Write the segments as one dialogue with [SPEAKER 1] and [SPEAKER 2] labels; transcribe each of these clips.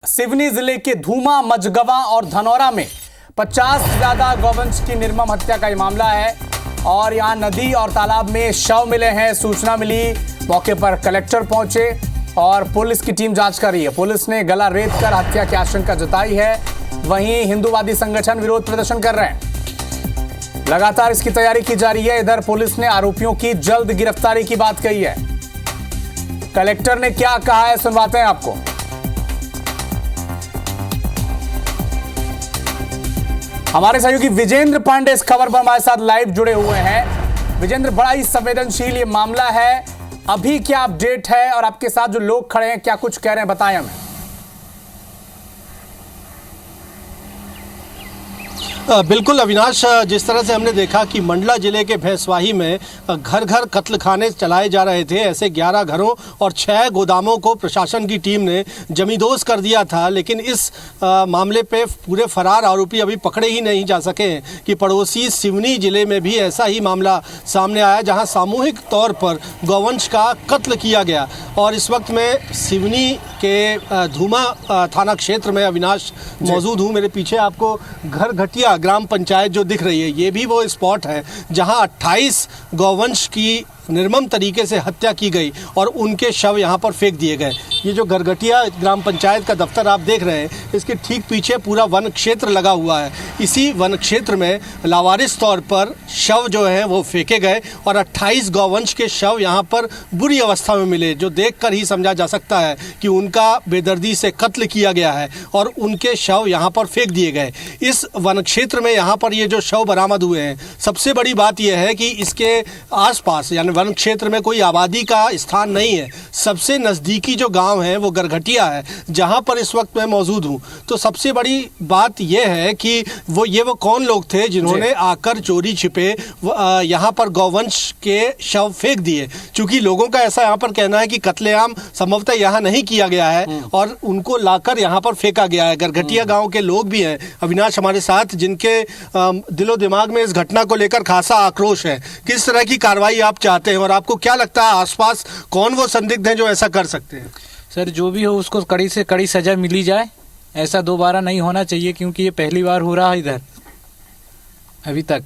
[SPEAKER 1] सिवनी जिले के धूमा, मझगवा और धनौरा में 50 से ज्यादा गौवंश की निर्मम हत्या का ये मामला है और यहां नदी और तालाब में शव मिले हैं। सूचना मिली, मौके पर कलेक्टर पहुंचे और पुलिस की टीम जांच कर रही है। पुलिस ने गला रेत कर हत्या की आशंका जताई है। वहीं हिंदूवादी संगठन विरोध प्रदर्शन कर रहे हैं। लगातार इसकी तैयारी की जा रही है। इधर पुलिस ने आरोपियों की जल्द गिरफ्तारी की बात कही है। कलेक्टर ने क्या कहा है सुनवाते हैं आपको। हमारे सहयोगी विजेंद्र पांडे इस खबर पर हमारे साथ लाइव जुड़े हुए हैं। विजेंद्र, बड़ा ही संवेदनशील ये मामला है, अभी क्या अपडेट है और आपके साथ जो लोग खड़े हैं क्या कुछ कह रहे हैं, बताएं हमें।
[SPEAKER 2] बिल्कुल अविनाश, जिस तरह से हमने देखा कि मंडला जिले के भैंसवाही में घर घर कत्लखाने चलाए जा रहे थे, ऐसे 11 घरों और 6 गोदामों को प्रशासन की टीम ने जमींदोज कर दिया था। लेकिन इस मामले पे पूरे फरार आरोपी अभी पकड़े ही नहीं जा सके हैं कि पड़ोसी सिवनी जिले में भी ऐसा ही मामला सामने आया जहां सामूहिक तौर पर गौवंश का कत्ल किया गया। और इस वक्त मैं सिवनी के धूमा थाना क्षेत्र में अविनाश मौजूद हूँ। मेरे पीछे आपको घर घटिया ग्राम पंचायत जो दिख रही है, ये भी वो स्पॉट है जहां 28 गौवंश की निर्मम तरीके से हत्या की गई और उनके शव यहां पर फेंक दिए गए। ये जो गरगटिया ग्राम पंचायत का दफ्तर आप देख रहे हैं, इसके ठीक पीछे पूरा वन क्षेत्र लगा हुआ है। इसी वन क्षेत्र में लावारिस तौर पर शव जो है वो फेंके गए और 28 गौवंश के शव यहां पर बुरी अवस्था में मिले, जो देखकर ही समझा जा सकता है कि उनका बेदर्दी से कत्ल किया गया है और उनके शव यहां पर फेंक दिए गए। इस वन क्षेत्र में यहां पर ये जो शव बरामद हुए हैं, सबसे बड़ी बात यह है कि इसके आसपास यानी वन क्षेत्र में कोई आबादी का स्थान नहीं है। सबसे नज़दीकी जो गांव है वो गरघटिया है, जहां पर इस वक्त मैं मौजूद हूं। तो सबसे बड़ी बात यह है कि वो कौन लोग थे जिन्होंने आकर चोरी छिपे यहां पर गौवंश के शव फेंक दिए। चूंकि लोगों का ऐसा यहां पर कहना है कि कत्लेआम संभवतः यहां नहीं किया गया है और उनको लाकर यहां पर फेंका गया है। गरघटिया गांव के लोग भी हैं अविनाश हमारे साथ, जिनके दिलो दिमाग में इस घटना को लेकर खासा आक्रोश है। किस तरह की कार्रवाई आप चाहते हैं और आपको क्या लगता है आसपास कौन वो संदिग्ध हैं जो ऐसा कर सकते हैं?
[SPEAKER 3] सर, जो भी हो उसको कड़ी से कड़ी सजा मिली जाए। ऐसा दोबारा नहीं होना चाहिए क्योंकि ये पहली बार हो रहा है इधर अभी तक।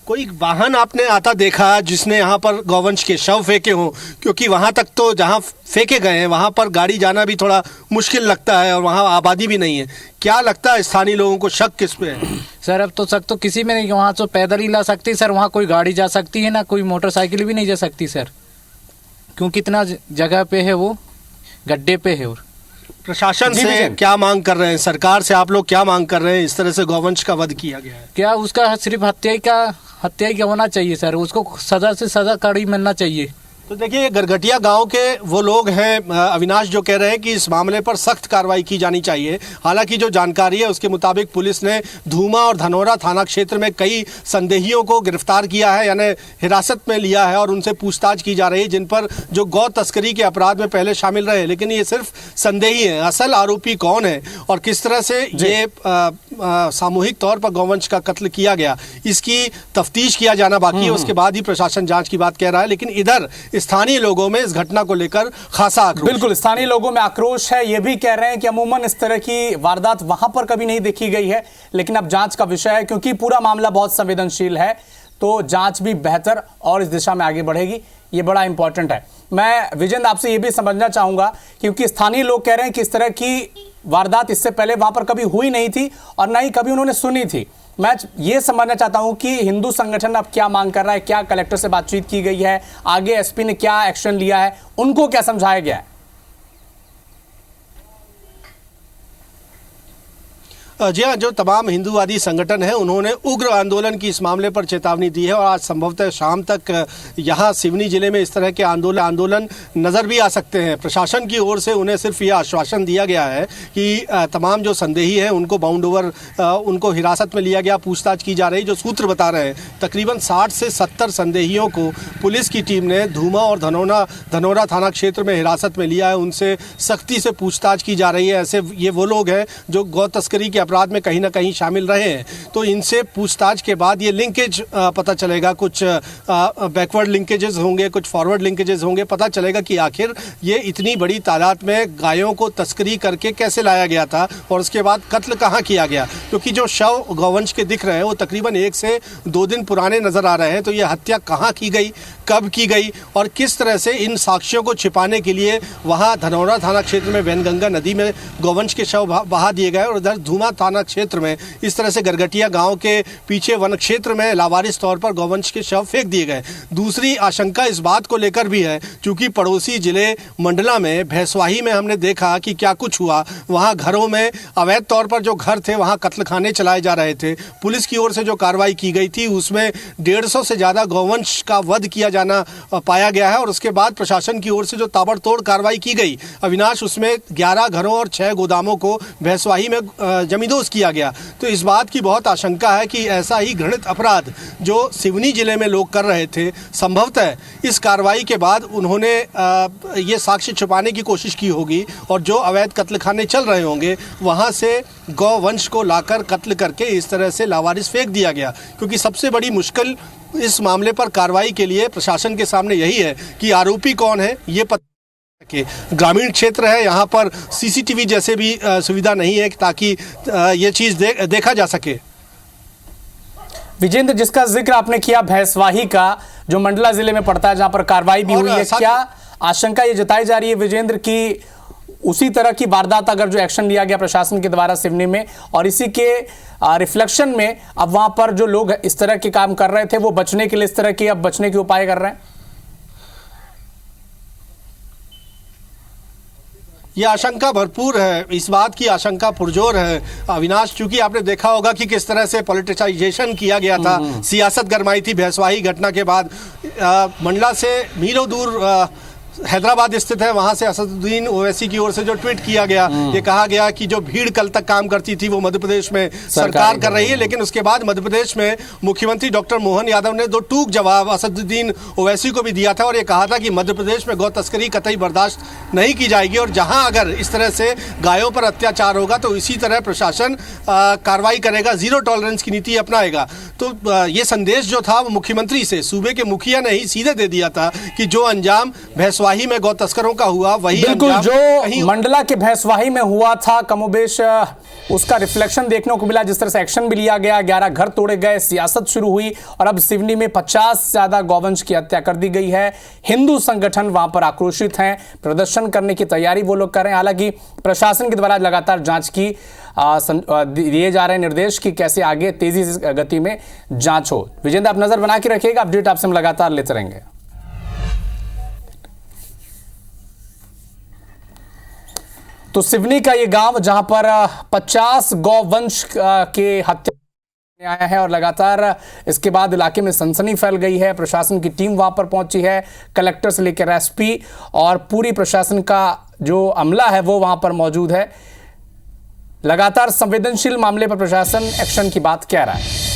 [SPEAKER 2] कोई वाहन आपने आता देखा जिसने यहाँ पर गौवंश के शव फेंके हों? क्योंकि वहाँ तक तो जहाँ फेंके गए हैं वहाँ पर गाड़ी जाना भी थोड़ा मुश्किल लगता है और वहाँ आबादी भी नहीं है। क्या लगता है स्थानीय लोगों को शक किस पे है?
[SPEAKER 3] सर, अब तो शक तो किसी में नहीं। वहाँ तो पैदल ही ला सकती सर, वहाँ कोई गाड़ी जा सकती है ना कोई मोटरसाइकिल भी नहीं जा सकती सर, क्योंकि इतना जगह पे है, वो गड्ढे पे है। और
[SPEAKER 2] प्रशासन से क्या मांग कर रहे हैं? सरकार से आप लोग क्या मांग कर रहे हैं? इस तरह से गौवंश का वध किया गया है,
[SPEAKER 3] क्या उसका सिर्फ हत्या ही होना चाहिए सर, उसको सजा से सजा कड़ी मिलना चाहिए।
[SPEAKER 2] तो देखिए, गरघटिया गांव के वो लोग हैं अविनाश जो कह रहे हैं कि इस मामले पर सख्त कार्रवाई की जानी चाहिए। हालांकि जो जानकारी है उसके मुताबिक पुलिस ने धूमा और धनौरा थाना क्षेत्र में कई संदेहियों को गिरफ्तार किया है, यानी हिरासत में लिया है और उनसे पूछताछ की जा रही है, जिन पर जो गौ तस्करी के अपराध में पहले शामिल रहे। लेकिन ये सिर्फ संदेही हैं, असल आरोपी कौन है और किस तरह से ये सामूहिक तौर पर गौवंश का कत्ल किया गया, इसकी तफ्तीश किया जाना बाकी है। उसके बाद ही प्रशासन जाँच की बात कह रहा है। लेकिन इधर स्थानीय लोगों में इस घटना को लेकर खासा आक्रोश।
[SPEAKER 1] बिल्कुल, स्थानीय लोगों में आक्रोश है। ये भी कह रहे हैं कि अमूमन इस तरह की वारदात वहां पर कभी नहीं देखी गई है, लेकिन अब जांच का विषय है क्योंकि पूरा मामला बहुत संवेदनशील है, तो जांच भी बेहतर और इस दिशा में आगे बढ़ेगी। ये बड़ा इंपॉर्टेंट है। मैं विजेंद्र आपसे ये भी समझना चाहूंगा, क्योंकि स्थानीय लोग कह रहे हैं कि इस तरह की वारदात इससे पहले वहां पर कभी हुई नहीं थी और ना ही कभी उन्होंने सुनी थी। मैं ये समझना चाहता हूं कि हिंदू संगठन अब क्या मांग कर रहा है, क्या कलेक्टर से बातचीत की गई है, आगे एसपी ने क्या एक्शन लिया है, उनको क्या समझाया गया है?
[SPEAKER 2] जी हाँ, जो तमाम हिंदूवादी संगठन हैं उन्होंने उग्र आंदोलन की इस मामले पर चेतावनी दी है और आज संभवतः शाम तक यहाँ सिवनी जिले में इस तरह के आंदोलन नज़र भी आ सकते हैं। प्रशासन की ओर से उन्हें सिर्फ ये आश्वासन दिया गया है कि तमाम जो संदेही हैं उनको बाउंड ओवर उनको हिरासत में लिया गया, पूछताछ की जा रही। जो सूत्र बता रहे हैं तकरीबन 60 से 70 संदेहियों को पुलिस की टीम ने धूमा और धनौरा थाना क्षेत्र में हिरासत में लिया है। उनसे सख्ती से पूछताछ की जा रही है। ऐसे ये वो लोग हैं जो गौ तस्करी के अपराध में कहीं ना कहीं शामिल रहे हैं। तो इनसे पूछताछ के बाद ये लिंकेज पता चलेगा, कुछ बैकवर्ड लिंकेजेस होंगे, कुछ फॉरवर्ड लिंकेजेस होंगे, पता चलेगा कि आखिर ये इतनी बड़ी तादाद में गायों को तस्करी करके कैसे लाया गया था और उसके बाद कत्ल कहाँ किया गया। क्योंकि जो शव गौवंश के दिख रहे हैं वो तकरीबन 1 से 2 दिन पुराने नज़र आ रहे हैं। तो ये हत्या कहाँ की गई, कब की गई और किस तरह से इन साक्ष्यों को छिपाने के लिए वहाँ धनौरा थाना क्षेत्र में वैनगंगा नदी में गौवंश के शव बहा दिए गए और उधर धूमा थाना क्षेत्र में इस तरह से गरगटिया गांव के पीछे वन क्षेत्र में लावारिस तौर पर गौवंश के शव फेंक दिए गए। दूसरी आशंका इस बात को लेकर भी है क्योंकि पड़ोसी जिले मंडला में भैंसवाही में हमने देखा कि क्या कुछ हुआ। वहाँ घरों में अवैध तौर पर जो घर थे वहाँ कत्लखाने चलाए जा रहे थे। पुलिस की ओर से जो कार्रवाई की गई थी उसमें 150 से ज़्यादा गौवंश का वध किया जाना पाया गया है और उसके बाद प्रशासन की ओर से जो ताबड़तोड़ कार्रवाई की गई अविनाश, उसमें 11 घरों और 6 गोदामों को भैंसवाही में जमींदोज किया गया। तो इस बात की बहुत आशंका है कि ऐसा ही घृणित अपराध जो सिवनी जिले में लोग कर रहे थे, संभवतः इस कार्रवाई के बाद उन्होंने ये साक्ष्य छुपाने की कोशिश की होगी और जो अवैध कत्लखाने चल रहे होंगे वहाँ से गौवंश को लाकर कत्ल करके इस तरह से लावारिस फेंक दिया गया। क्योंकि सबसे बड़ी मुश्किल इस मामले पर कार्रवाई के लिए प्रशासन के सामने यही है कि आरोपी कौन है ये पता कि ग्रामीण क्षेत्र है, यहाँ पर सीसीटीवी जैसे भी सुविधा नहीं है ताकि ये चीज़ देखा जा सके।
[SPEAKER 1] विजेंद्र, जिसका जिक्र आपने किया भैंसवाही का, जो मंडला जिले में पड़ता है जहां पर कार्रवाई भी हुई है, क्या आशंका ये जताई जा रही है विजेंद्र की उसी तरह की वारदात अगर जो एक्शन लिया गया प्रशासन के द्वारा सिवनी में और इसी के रिफ्लेक्शन में अब वहां पर जो लोग इस तरह के काम कर रहे थे वो बचने के लिए इस तरह के अब बचने के उपाय कर रहे हैं?
[SPEAKER 2] ये आशंका भरपूर है, इस बात की आशंका पुरजोर है अविनाश। चूंकि आपने देखा होगा कि किस तरह से पॉलिटिसाइजेशन किया गया था, सियासत गरमाई थी भैंसवाही घटना के बाद। मंडला से मीलों दूर हैदराबाद स्थित है, वहां से असदुद्दीन ओवैसी की ओर से जो ट्वीट किया गया, ये कहा गया कि जो भीड़ कल तक काम करती थी वो मध्य प्रदेश में सरकार कर रही है। लेकिन उसके बाद मध्य प्रदेश में मुख्यमंत्री डॉक्टर मोहन यादव ने 2 टूक जवाब असदुद्दीन ओवैसी को भी दिया था और ये कहा था कि मध्य प्रदेश में गौ तस्करी कतई बर्दाश्त नहीं की जाएगी और जहां अगर इस तरह से गायों पर अत्याचार होगा तो इसी तरह प्रशासन कार्रवाई करेगा, 0 टॉलरेंस की नीति अपनाएगा। तो ये संदेश जो था वो मुख्यमंत्री से सूबे के मुखिया ने ही सीधे दे दिया था कि जो अंजाम भैंसवाही में गौ तस्करों का हुआ वही
[SPEAKER 1] बिल्कुल जो मंडला के भैंसवाही में हुआ था कमोबेश उसका रिफ्लेक्शन देखने को मिला। जिस तरह से एक्शन भी लिया गया, 11 घर तोड़े गए, सियासत शुरू हुई और अब सिवनी में 50 से ज्यादा गौवंश की हत्या कर दी गई है। हिंदू संगठन वहां पर आक्रोशित हैं, प्रदर्शन करने की तैयारी वो लोग कर रहे हैं। हालांकि प्रशासन के द्वारा लगातार जांच की दिए जा रहे हैं निर्देश कि कैसे आगे तेजी से गति में जांच हो। विजेंद्र, आप नजर बना के रखिएगा, अपडेट आपसे हम लगातार लेते रहेंगे। तो सिवनी का ये गांव जहां पर 50 गौवंश के हत्या आया है और लगातार इसके बाद इलाके में सनसनी फैल गई है। प्रशासन की टीम वहां पर पहुंची है, कलेक्टर से लेकर एसपी और पूरी प्रशासन का जो अमला है वो वहां पर मौजूद है। लगातार संवेदनशील मामले पर प्रशासन एक्शन की बात कह रहा है।